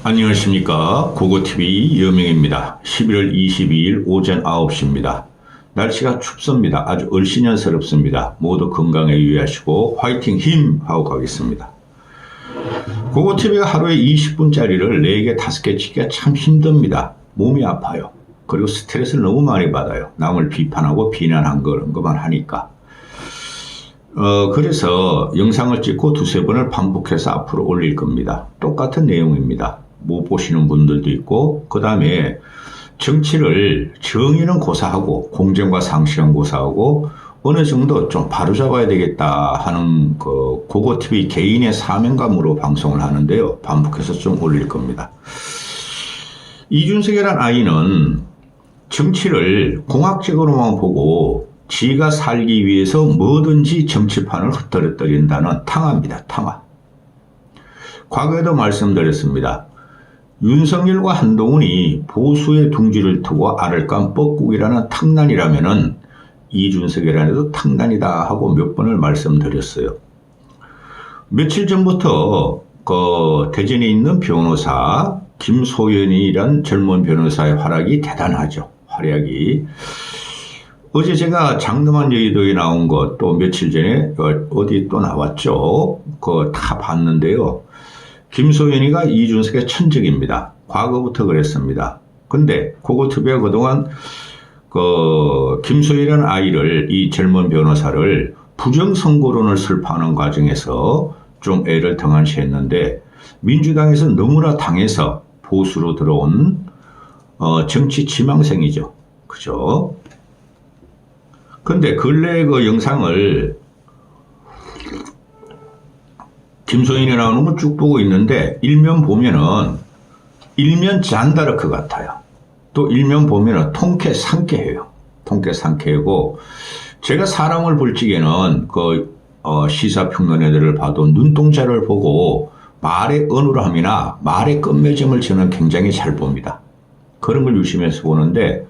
안녕하십니까. 고고TV 여명입니다. 11월 22일 오전 9시입니다. 날씨가 춥습니다. 아주 얼씬연스럽습니다. 모두 건강에 유의하시고 화이팅 힘 하고 가겠습니다. 고고TV가 하루에 20분짜리를 4개 5개 찍기가 참 힘듭니다. 몸이 아파요. 그리고 스트레스를 너무 많이 받아요. 남을 비판하고 비난한 그런 것만 하니까. 그래서 영상을 찍고 2-3번을 반복해서 앞으로 올릴 겁니다. 똑같은 내용입니다. 못 보시는 분들도 있고, 그 다음에 정치를 정의는 고사하고 공정과 상식은 고사하고 어느 정도 좀 바로잡아야 되겠다 하는 그 고고TV 개인의 사명감으로 방송을 하는데요. 반복해서 좀 올릴 겁니다. 이준석이라는 아이는 정치를 공학적으로만 보고 지가 살기 위해서 뭐든지 정치판을 흩뜨려뜨린다는 탕화입니다. 탕화. 과거에도 말씀드렸습니다. 윤석열과 한동훈이 보수의 둥지를 트고 알을 깐 뻐꾸기라는 탕난이라면은 이준석이라는 애도 탕난이다 하고 몇 번을 말씀드렸어요. 며칠 전부터 그 대전에 있는 변호사 김소연이란 젊은 변호사의 활약이 대단하죠. 활약이. 어제 제가 장엄한 여의도에 나온 것 또 며칠 전에 어디 또 나왔죠. 그거 다 봤는데요. 김소연이가 이준석의 천적입니다. 과거부터 그랬습니다. 근데 고고TV가 그동안 그 김소연이라는 아이를, 이 젊은 변호사를 부정선거론을 설파하는 과정에서 좀 애를 등한시했는데 민주당에서 너무나 당해서 보수로 들어온 정치 지망생이죠. 그죠? 근데 근래 그 영상을 김소연이 나오는 거 쭉 보고 있는데 일면 보면은 일면 잔다르크 같아요. 또 일면 보면은 통쾌 상쾌해요. 통쾌 상쾌하고 제가 사람을 볼 적에는 그 시사평론회들을 봐도 눈동자를 보고 말의 어눌함이나 말의 끝맺음을 저는 굉장히 잘 봅니다. 그런 걸 유심해서 보는데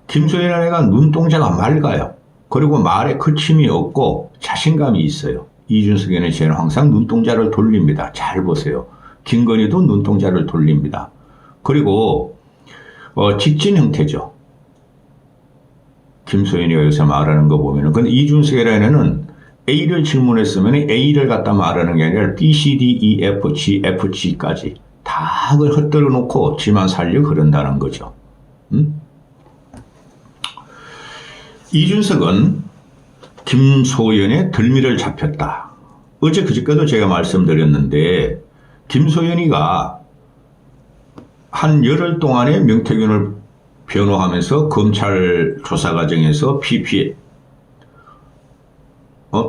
김소연이라는 애가 눈동자가 맑아요. 그리고 말에 거침이 없고 자신감이 있어요. 이준석에는 저는 항상 눈동자를 돌립니다. 잘 보세요. 김건희도 눈동자를 돌립니다. 그리고 직진 형태죠. 김소연이가 요새 말하는 거 보면은. 근데 이준석이라는 애는 A를 질문했으면 A를 갖다 말하는 게 아니라 B, C, D, E, F, G, F, G까지 다 그걸 흩뜨려 놓고 지만 살려 그런다는 거죠. 이준석은 김소연의 덜미를 잡혔다. 어제 그저께도 제가 말씀드렸는데 김소연이가 한 열흘 동안에 명태균을 변호하면서 검찰 조사 과정에서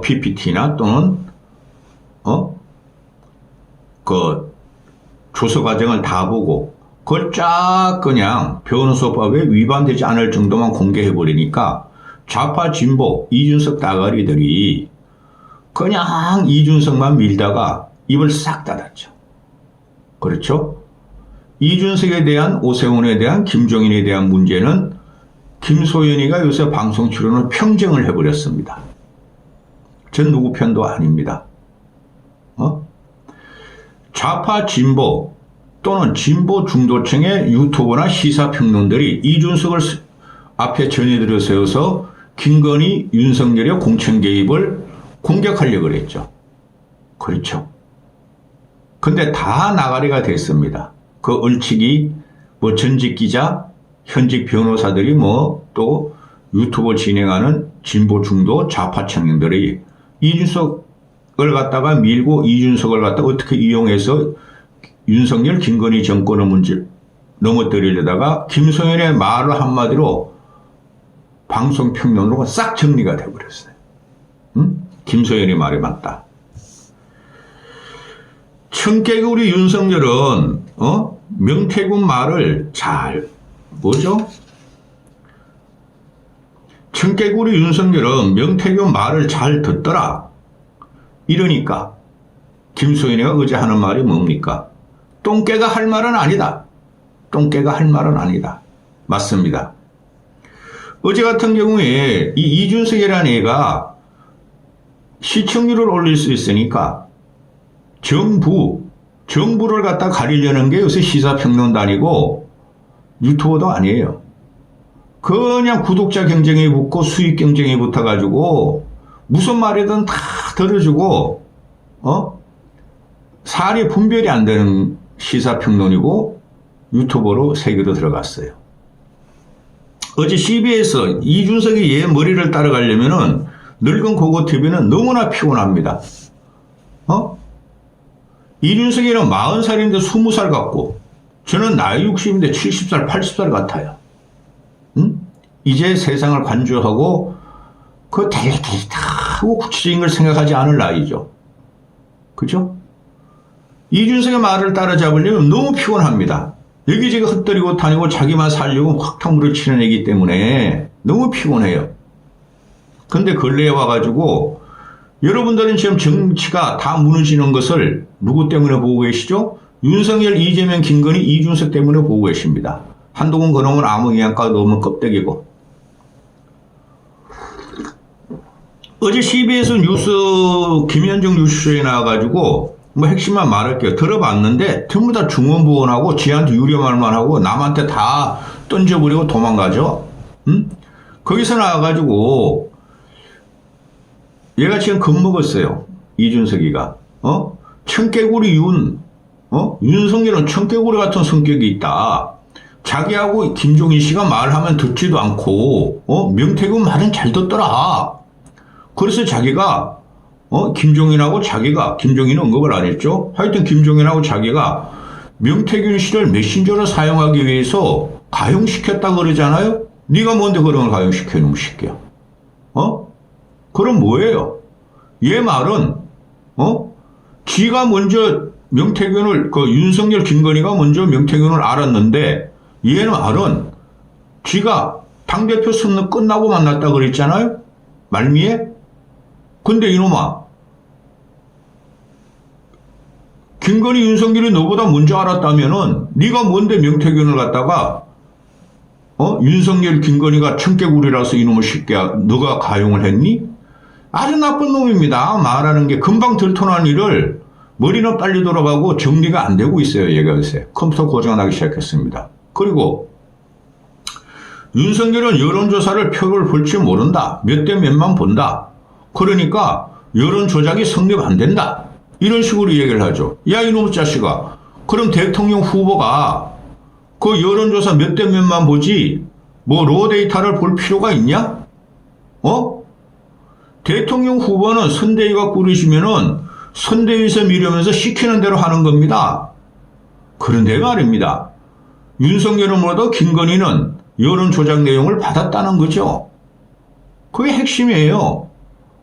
PPT나 또는 그 조사 과정을 다 보고 그걸 쫙 그냥 변호사법에 위반되지 않을 정도만 공개해 버리니까 좌파 진보 이준석 따가리들이 그냥 이준석만 밀다가 입을 싹 닫았죠. 그렇죠? 이준석에 대한, 오세훈에 대한, 김종인에 대한 문제는 김소연이가 요새 방송 출연을 평정을 해버렸습니다. 전 누구 편도 아닙니다. 좌파 진보 또는 진보 중도층의 유튜버나 시사평론들이 이준석을 앞에 전해들여 세워서 김건희, 윤석열의 공천 개입을 공격하려고 그랬죠. 그렇죠. 근데 다 나가리가 됐습니다. 그 얼치기, 전직 기자, 현직 변호사들이 또 유튜브 진행하는 진보 중도 좌파 청년들이 이준석을 갖다가 밀고 이준석을 갖다가 어떻게 이용해서 윤석열, 김건희 정권의 문제 넘어뜨리려다가 김소연의 말을 한마디로 방송 평론으로 싹 정리가 되어버렸어요. 김소연이 말이 맞다. 청개구리 윤석열은 명태균 말을 잘 청개구리 윤석열은 명태균 말을 잘 듣더라. 이러니까 김소연이가 어제 하는 말이 뭡니까? 똥개가 할 말은 아니다. 똥개가 할 말은 아니다. 맞습니다. 어제 같은 경우에 이 이준석이라는 애가 시청률을 올릴 수 있으니까 정부 정부를 갖다 가리려는 게 요새 시사평론도 아니고 유튜버도 아니에요. 그냥 구독자 경쟁에 붙고 수익 경쟁에 붙어가지고 무슨 말이든 다 들어주고 살이 분별이 안 되는 시사평론이고 유튜버로 세계로 들어갔어요. 어제 CBS 이준석이 얘 머리를 따라가려면은 늙은 고고TV는 너무나 피곤합니다. 이준석이는 40살인데 20살 같고 저는 나이 60인데 70살, 80살 같아요. 이제 세상을 관조하고 그 대리하고 구체적인 걸 생각하지 않을 나이죠. 그죠? 이준석의 말을 따라잡으려면 너무 피곤합니다. 여기저기 흩뜨리고 다니고 자기만 살려고 확탕물을 치는 애기 때문에 너무 피곤해요. 근데 근래에 와가지고 여러분들은 지금 정치가 다 무너지는 것을 누구 때문에 보고 계시죠? 윤석열, 이재명, 김건희, 이준석 때문에 보고 계십니다. 한동훈 그놈은 아무 영향가도 없는 껍데기고. 어제 CBS 뉴스 김현정 뉴스쇼에 나와가지고 뭐 핵심만 말할게요. 들어봤는데 전부 다 중원부원하고 지한테 유료말만 하고 남한테 다 던져버리고 도망가죠. 거기서 나와가지고 얘가 지금 겁먹었어요. 이준석이가. 청개구리 윤석열은 청개구리 같은 성격이 있다. 자기하고 김종인 씨가 말하면 듣지도 않고 명태균 말은 잘 듣더라. 그래서 자기가 김종인하고 김종인은 언급을 안 했죠. 하여튼 김종인하고 자기가 명태균 씨를 메신저로 사용하기 위해서 가용시켰다 그러잖아요. 네가 뭔데 그런 걸 가용시켜 이놈 새끼야. 그럼 뭐예요? 얘 말은 지가 먼저 명태균을 윤석열 김건희가 먼저 명태균을 알았는데 얘 말은 지가 당대표 선거 끝나고 만났다 그랬잖아요. 말미에. 근데 이놈아 김건희 윤석열이 너보다 먼저 알았다면은 네가 뭔데 명태균을 갖다가 윤석열 김건희가 청개구리라서 이놈의 새끼야 너가 가용을 했니? 아주 나쁜 놈입니다. 말하는 게 금방 들통난 일을 머리는 빨리 돌아가고 정리가 안 되고 있어요. 얘가 요새 컴퓨터 고장나기 시작했습니다. 그리고 윤석열은 여론조사를 표를 볼 줄 모른다. 몇 대 몇만 본다. 그러니까 여론 조작이 성립 안 된다. 이런 식으로 얘기를 하죠. 야 이놈의 자식아. 그럼 대통령 후보가 그 여론조사 몇 대 몇만 보지 뭐 로 데이터를 볼 필요가 있냐? 대통령 후보는 선대위가 꾸리시면은 선대위에서 미루면서 시키는 대로 하는 겁니다. 그런데 말입니다. 윤석열은 뭐라도 김건희는 여론 조작 내용을 받았다는 거죠. 그게 핵심이에요.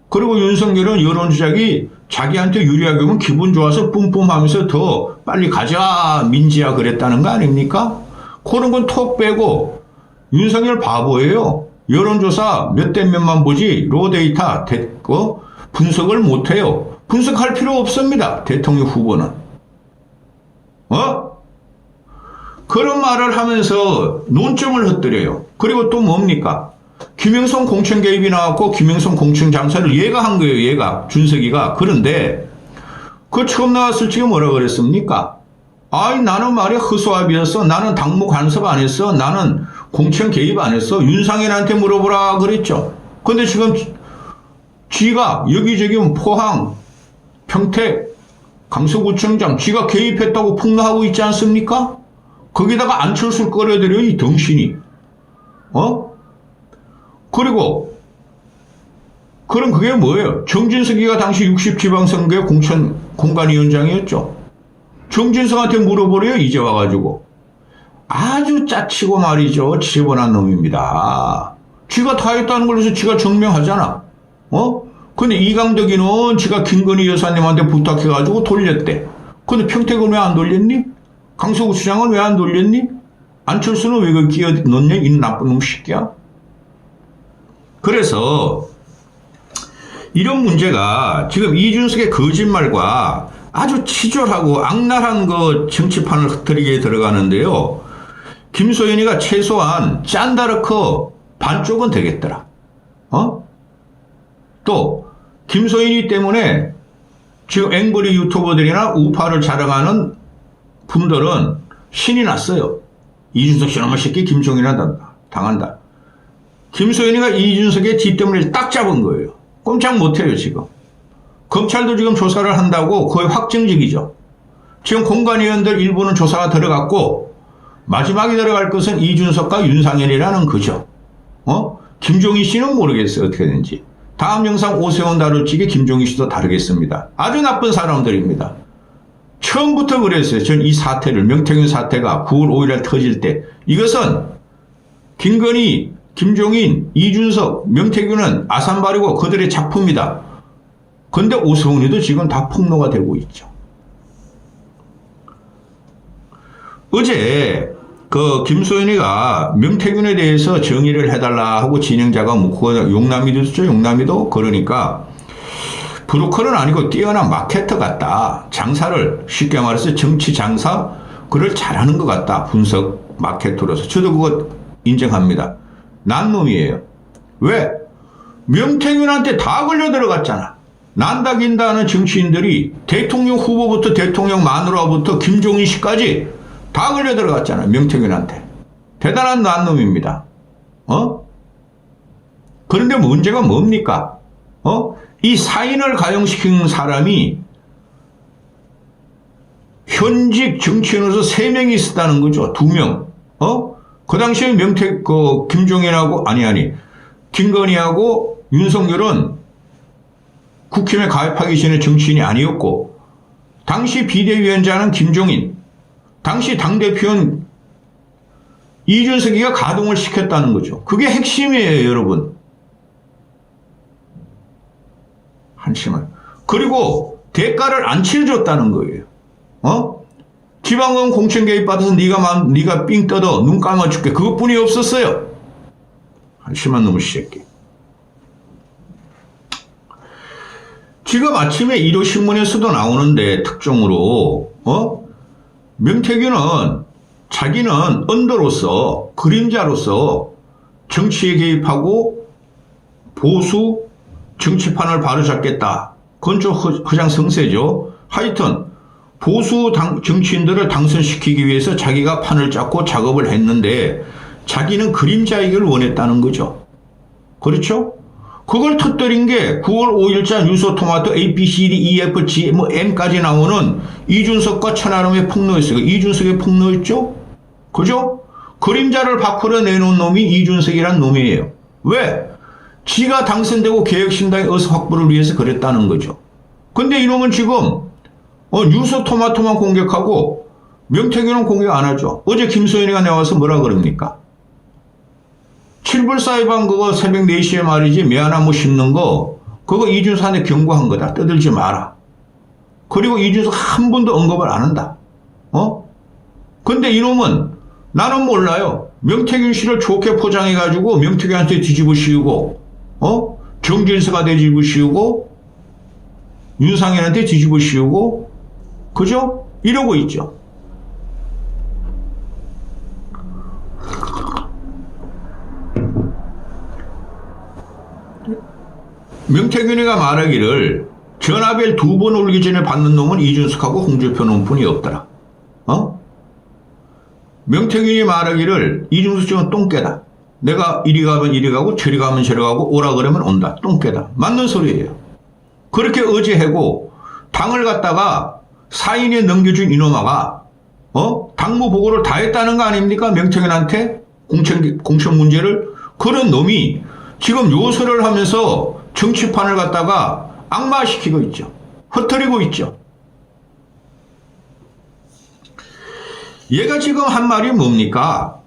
그리고 윤석열은 여론 조작이 자기한테 유리하게 오면 기분 좋아서 뿜뿜하면서 더 빨리 가자 민지야 그랬다는 거 아닙니까? 그런 건 톡 빼고 윤석열 바보예요. 여론조사 몇 대 몇만 보지 로데이터 분석을 못해요. 분석할 필요 없습니다. 대통령 후보는. 그런 말을 하면서 논점을 흩뜨려요. 그리고 또 뭡니까? 김영선 공천 개입이 나왔고 김영선 공천 장사를 얘가 한 거예요. 얘가 준석이가. 그런데 그 처음 나왔을 적에 뭐라 그랬습니까? 아이 나는 말이야 허수아비였어. 나는 당무 간섭 안 했어. 나는 공천 개입 안 했어. 윤상현한테 물어보라 그랬죠. 근데 지금 지가 여기저기 포항, 평택, 강서구청장 지가 개입했다고 폭로하고 있지 않습니까? 거기다가 안철수를 끌어들여 이 덩신이. 그리고 그럼 그게 뭐예요? 정진석이가 당시 60지방선거의 공관위원장이었죠. 정진석한테 물어보래요. 이제 와가지고. 아주 짜치고 말이죠. 지저분한 놈입니다. 지가 다 했다는 걸로 해서 지가 증명하잖아. 근데 이강덕이는 지가 김건희 여사님한테 부탁해가지고 돌렸대. 근데 평택은 왜 안 돌렸니? 강서구 시장은 왜 안 돌렸니? 안철수는 왜 그걸 끼어 넣냐? 이 나쁜 놈 새끼야. 그래서 이런 문제가 지금 이준석의 거짓말과 아주 치졸하고 악랄한 그 정치판을 흐트리게 들어가는데요. 김소연이가 최소한 짠다르크 반쪽은 되겠더라. 또 김소연이 때문에 지금 앵벌이 유튜버들이나 우파를 자랑하는 분들은 신이 났어요. 이준석 저놈의 새끼 김종인이나 당한다. 김소연이가 이준석의 뒷담을 딱 잡은 거예요. 꼼짝 못해요 지금. 검찰도 지금 조사를 한다고 거의 확정적이죠. 지금 공관위원들 일부는 조사가 들어갔고 마지막에 들어갈 것은 이준석과 윤상현이라는 거죠. 김종인 씨는 모르겠어요. 어떻게 되는지. 다음 영상 오세훈 다룰 적에 김종인 씨도 다루겠습니다. 아주 나쁜 사람들입니다. 처음부터 그랬어요. 전 이 사태를, 명태균 사태가 9월 5일에 터질 때 이것은 김건희, 김종인, 이준석, 명태균은 아산발이고 그들의 작품이다. 그런데 오세훈이도 지금 다 폭로가 되고 있죠. 어제 김소연이가 명태균에 대해서 정의를 해달라 하고 진행자가 묻고 용남이도 있죠. 용남이도 그러니까 브로커는 아니고 뛰어난 마케터 같다. 장사를 쉽게 말해서 정치 장사 그걸 잘하는 것 같다. 분석 마케터로서. 저도 그거 인정합니다. 난 놈이에요. 왜? 명태균한테 다 걸려 들어갔잖아. 난다 긴다 하는 정치인들이 대통령 후보부터 대통령 마누라부터 김종인 씨까지 다 걸려 들어갔잖아. 명태균한테. 대단한 난놈입니다. 그런데 문제가 뭡니까? 이 사인을 가용시킨 사람이 현직 정치인으로서 3명이 있었다는 거죠. 2명. 그 당시에 김종인하고, 김건희하고 윤석열은 국힘에 가입하기 전에 정치인이 아니었고, 당시 비대위원장은 김종인, 당시 당대표는 이준석이가 가동을 시켰다는 거죠. 그게 핵심이에요, 여러분. 한심한. 그리고 대가를 안 치러줬다는 거예요. 지방은 공천 개입 받아서 네가 삥 뜯어 눈 감아줄게. 그것뿐이 없었어요. 한심한 놈의 새끼. 지금 아침에 1호 신문에서도 나오는데 특종으로 명태균은 자기는 언더로서 그림자로서 정치에 개입하고 보수 정치판을 바로잡겠다. 그건 좀 허장성세죠. 하여튼 보수 정치인들을 당선시키기 위해서 자기가 판을 짰고 작업을 했는데 자기는 그림자이기를 원했다는 거죠. 그렇죠? 그걸 터뜨린 게 9월 5일자 뉴스토마토 A, B, C, D, E, F, G, M까지 나오는 이준석과 천하람의 폭로였어요. 이준석의 폭로였죠? 그죠? 그림자를 밖으로 내놓은 놈이 이준석이란 놈이에요. 왜? 지가 당선되고 개혁신당의 의석 확보를 위해서 그랬다는 거죠. 근데 이놈은 지금 뉴스토마토만 공격하고 명태균은 공격 안 하죠. 어제 김소연이가 나와서 뭐라 그럽니까? 칠불사이방 그거 새벽 4시에 말이지 매화나무 심는 거 그거 이준석한테 경고한 거다. 떠들지 마라. 그리고 이준석 한 번도 언급을 안 한다. 근데 이놈은 나는 몰라요. 명태균 씨를 좋게 포장해가지고 명태균한테 뒤집어 씌우고 정진서가 뒤집어 씌우고 윤상현한테 뒤집어 씌우고 그죠? 이러고 있죠. 명태균이가 말하기를 전화벨 2번 울기 전에 받는 놈은 이준석하고 홍준표 놈뿐이 없더라. 명태균이 말하기를 이준석 씨는 똥개다. 내가 이리 가면 이리 가고 저리 가면 저리 가고 오라 그러면 온다. 똥개다. 맞는 소리예요. 그렇게 어제하고 당을 갖다가 사인에 넘겨준 이놈아가 당무 보고를 다 했다는 거 아닙니까? 명태균한테 공천 문제를. 그런 놈이 지금 요소를 하면서 정치판을 갖다가 악마시키고 있죠. 흩어리고 있죠. 얘가 지금 한 말이 뭡니까?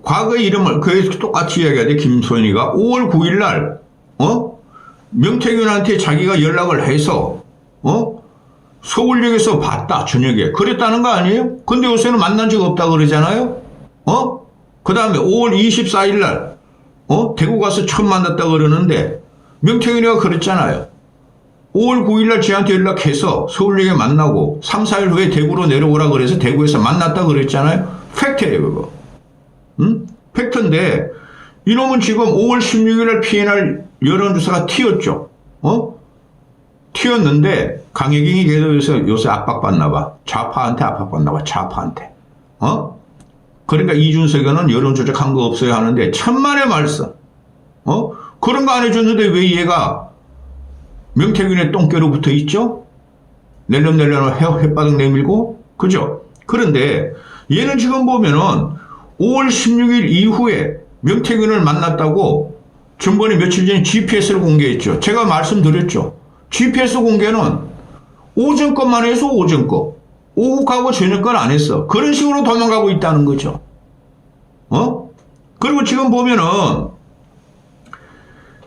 과거의 이름을 그에 똑같이 이야기하되 김소연이가 5월 9일 날 명태균한테 자기가 연락을 해서 서울역에서 봤다 저녁에 그랬다는 거 아니에요? 근데 요새는 만난 적 없다 그러잖아요. 그 다음에 5월 24일 날 대구 가서 처음 만났다 그러는데 명태균이가 그랬잖아요. 5월 9일날 쟤한테 연락해서 서울역에 만나고 3, 4일 후에 대구로 내려오라 그래서 대구에서 만났다 그랬잖아요. 팩트예요 그거. 팩트인데 이놈은 지금 5월 16일날 PNR 여론조사가 튀었죠. 튀었는데 강혜경이 계속 요새 압박받나 봐. 좌파한테 압박받나 봐. 좌파한테. 그러니까 이준석이는 여론 조작한 거 없어야 하는데 천만의 말씀. 그런 거 안 해줬는데 왜 얘가 명태균의 똥개로 붙어 있죠? 낼름낼름 햇바닥 내밀고. 그죠? 그런데 얘는 지금 보면은 5월 16일 이후에 명태균을 만났다고 전번에 며칠 전에 GPS를 공개했죠. 제가 말씀드렸죠. GPS 공개는 오전 것만 해서 오전 거. 오후 가고 저녁 건 안 했어. 그런 식으로 도망가고 있다는 거죠. 그리고 지금 보면은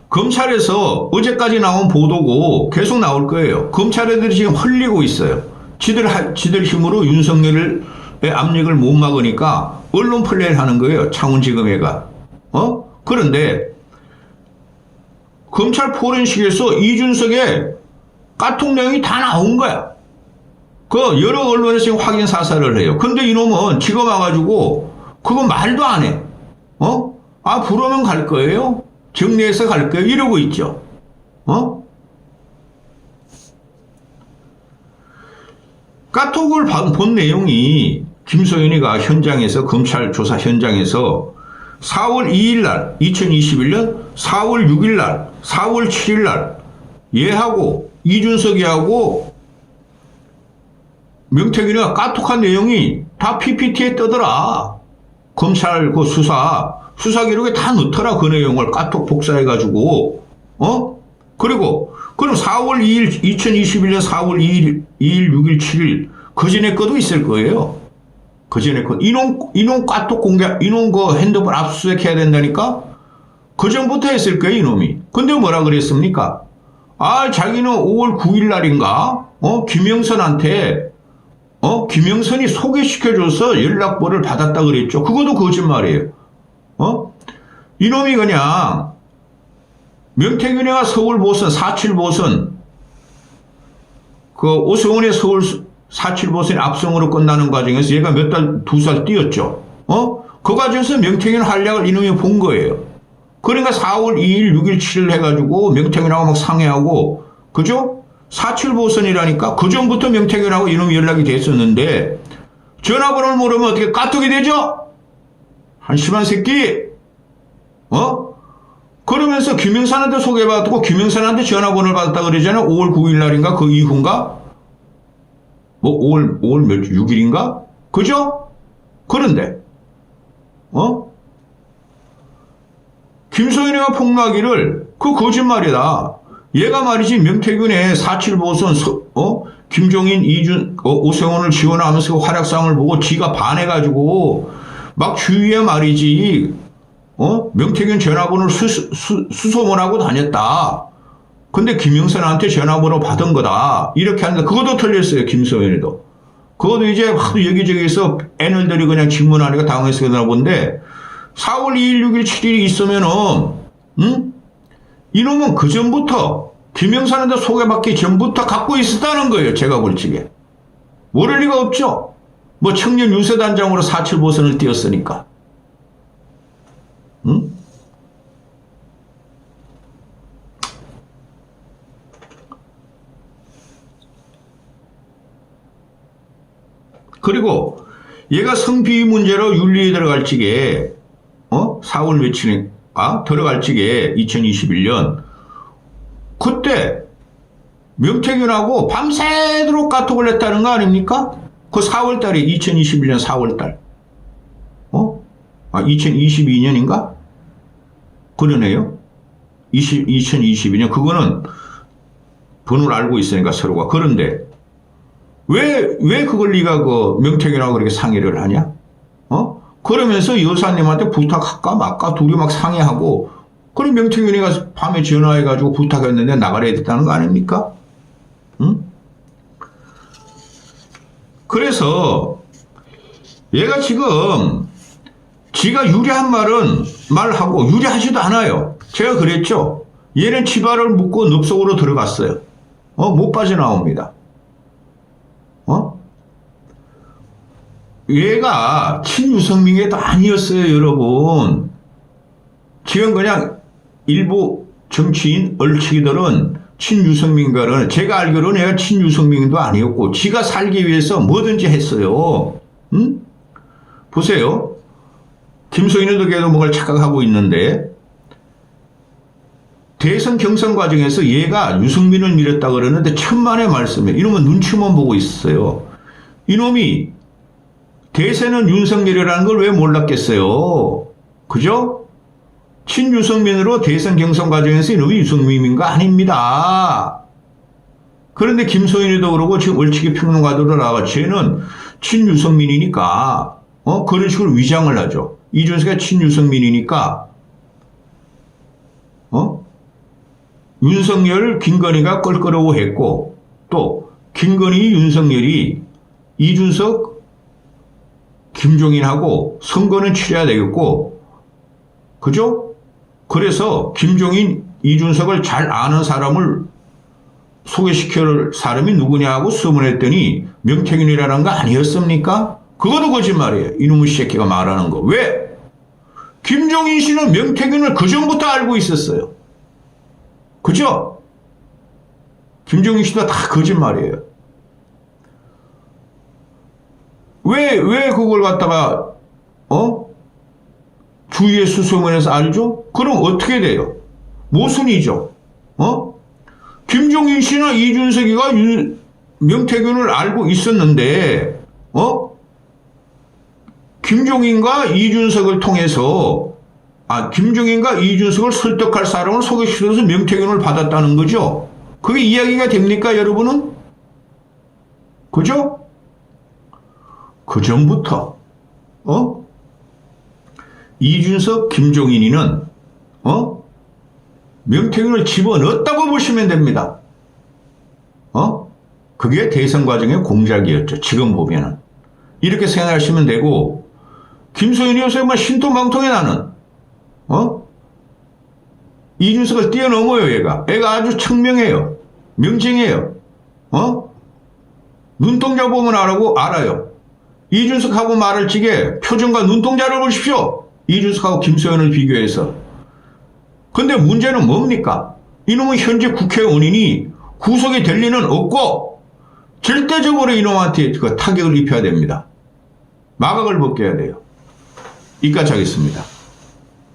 검찰에서 어제까지 나온 보도고 계속 나올 거예요. 검찰 애들이 지금 흘리고 있어요. 지들 힘으로 윤석열의 압력을 못 막으니까 언론 플레이를 하는 거예요. 창원지검에가. 그런데 검찰 포렌식에서 이준석의 까톡 내용이 다 나온 거야. 그 여러 언론에서 지금 확인 사살을 해요. 근데 이놈은 지금 와가지고 그거 말도 안 해. 부르면 갈 거예요? 정리해서 갈 거예요? 이러고 있죠. 까톡을 본 내용이 김소연이가 현장에서 검찰 조사 현장에서 4월 2일 날 2021년 4월 6일 날 4월 7일 날 얘하고 이준석이하고 명태균이가 까톡한 내용이 다 PPT에 뜨더라. 검찰 그 수사 기록에 다 넣더라. 그 내용을 까톡 복사해가지고. 그리고 그럼 4월 2일 2021년 4월 2일 6일 7일 그 전에 거도 있을 거예요. 그 전에 거 이놈 까톡 공개 이놈 그 핸드폰 압수수색 해야 된다니까. 그 전부터 했을 거예요 이놈이. 근데 뭐라 그랬습니까? 자기는 5월 9일 날인가 김영선한테 김영선이 소개시켜줘서 연락번호를 받았다 그랬죠. 그것도 거짓말이에요. 이놈이 그냥 명태균이가 서울 보선 47 보선 그 오세훈의 서울 47 보선이 압승으로 끝나는 과정에서 얘가 몇 달, 2살 뛰었죠. 그 과정에서 명태균 활약을 이놈이 본 거예요. 그러니까 4월 2일, 6일, 7일 해가지고 명태균하고 막 상의하고, 그죠? 47 보선이라니까 그 전부터 명태균하고 이놈이 연락이 됐었는데 전화번호를 모르면 어떻게 까톡이 되죠? 한심한 새끼. 그러면서 김영선한테 소개받고 김영선한테 전화번호를 받았다 그러잖아요. 5월 9일 날인가 그 이후인가? 5월 몇 6일인가? 그죠? 그런데 김소연이가 폭로하기를 그 거짓말이다. 얘가 말이지 명태균의 47 보선 김종인, 오세훈을 지원하면서 그 활약상을 보고 지가 반해가지고 막 주위에 말이지 명태균 전화번호를 수소문하고 다녔다. 근데 김영선한테 전화번호 받은 거다. 이렇게 하는데 그것도 틀렸어요. 김소연이도. 그것도 이제 하도 여기저기서 애널들이 그냥 질문하니까 당황해서 그러나 본데 4월 2일, 6일, 7일이 있으면은 이놈은 그 전부터 김영선한테 소개받기 전부터 갖고 있었다는 거예요. 제가 볼 적에. 모를 리가 없죠. 뭐 청년 유세단장으로 47 보선을 띄었으니까. 그리고 얘가 성비위 문제로 윤리에 들어갈 적에 4월 며칠에 들어갈 적에 2021년 그때 명태균하고 밤새도록 카톡을 했다는 거 아닙니까? 그 4월 달에 2021년 4월 달. 2022년인가? 그러네요. 2022년 그거는 번호를 알고 있으니까 서로가. 그런데 왜 그걸 네가 그 명태균하고 그렇게 상의를 하냐? 그러면서 여사님한테 부탁할까 말까 둘이 막 상의하고 그래 명태균이가 밤에 전화해가지고 부탁했는데 나가야 됐다는 거 아닙니까? 그래서 얘가 지금 지가 유리한 말하고 유리하지도 않아요. 제가 그랬죠. 얘는 치발을 묶고 늪속으로 들어갔어요. 못 빠져나옵니다. 얘가 친유승민계도 아니었어요, 여러분. 지금 그냥 일부 정치인 얼치기들은 친유승민가는 제가 알기로는 내가 친유승민도 아니었고 지가 살기 위해서 뭐든지 했어요. 응? 보세요. 김소인도 걔도 뭔가를 착각하고 있는데 대선 경선 과정에서 얘가 유승민을 밀었다 그러는데 천만의 말씀에 이놈은 눈치만 보고 있었어요. 이놈이 대세는 윤석열이라는 걸 왜 몰랐겠어요. 그죠? 친유승민으로 대선 경선 과정에서 이놈이 유승민인가 아닙니다. 그런데 김소연이도 그러고 지금 얼치기 평론가들도 나와 쟤는 친유승민이니까 그런 식으로 위장을 하죠. 이준석이 친유승민이니까 윤석열 김건희가 껄끄러워했고 또 김건희 윤석열이 이준석 김종인하고 선거는 치러야 되겠고 그죠? 그래서 김종인 이준석을 잘 아는 사람을 소개시킬 사람이 누구냐고 수문했더니 명태균이라는 거 아니었습니까? 그것도 거짓말이에요. 이놈의 새끼가 말하는 거. 왜? 김종인 씨는 명태균을 그전부터 알고 있었어요. 그죠? 김종인 씨도 다 거짓말이에요. 왜 그걸 갖다가 주위의 수소문에서 알죠? 그럼 어떻게 돼요? 모순이죠. 김종인 씨나 이준석이가 명태균을 알고 있었는데 김종인과 이준석을 통해서 김종인과 이준석을 설득할 사람을 소개시켜서 명태균을 받았다는 거죠. 그게 이야기가 됩니까, 여러분은? 그죠? 그 전부터 이준석, 김종인이는 명태균을 집어넣었다고 보시면 됩니다. 그게 대선 과정의 공작이었죠. 지금 보면은 이렇게 생각하시면 되고 김소연이 요새 막 신통방통해 나는 이준석을 뛰어넘어요. 애가 아주 청명해요. 명징해요. 눈동자 보면 알아요. 이준석하고 말할 적에 표정과 눈동자를 보십시오. 이준석하고 김소연을 비교해서. 근데 문제는 뭡니까? 이놈은 현재 국회의원이니 구속이 될 리는 없고 절대적으로 이놈한테 그 타격을 입혀야 됩니다. 마각을 벗겨야 돼요. 이까지 하겠습니다.